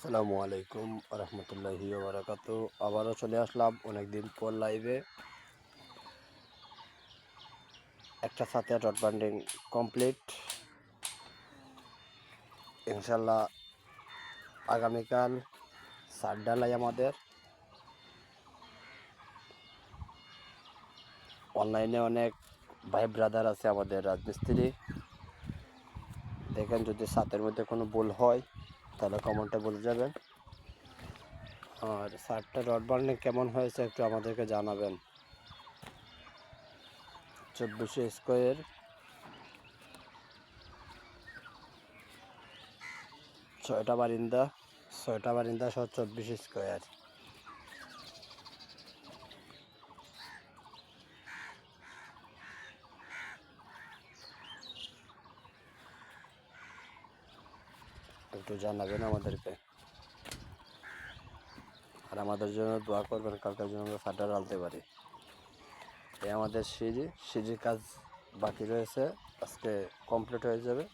আসসালামু আলাইকুম রহমতুল্লাহি বারাকাতু। আবারও চলে আসলাম অনেকদিন পর লাইভে। একটা সাথে ডট বান্ডিং কমপ্লিট, ইনশাল্লাহ আগামীকাল সার ডালাই। আমাদের অনলাইনে অনেক ভাই ব্রাদার আছে আমাদের রাজমিস্ত্রি। দেখেন যদি সাতের মধ্যে কোনো ভুল হয় তাহলে কমেন্টে বলে যাবেন। আর সারটা ডট বান্ডিং কেমন হয়েছে একটু আমাদেরকে জানাবেন। 2400 স্কোয়ার, 6টা বারিন্দা, 6টা বারিন্দা সহ 24 স্কোয়ার। একটু জানাবেন আমাদেরকে, আর আমাদের জন্য দোয়া করবেন কালকের জন্য আমরা সারটা ঢালতে পারি। এই আমাদের সিঁড়ির কাজ বাকি রয়েছে, আজকে কমপ্লিট হয়ে যাবে।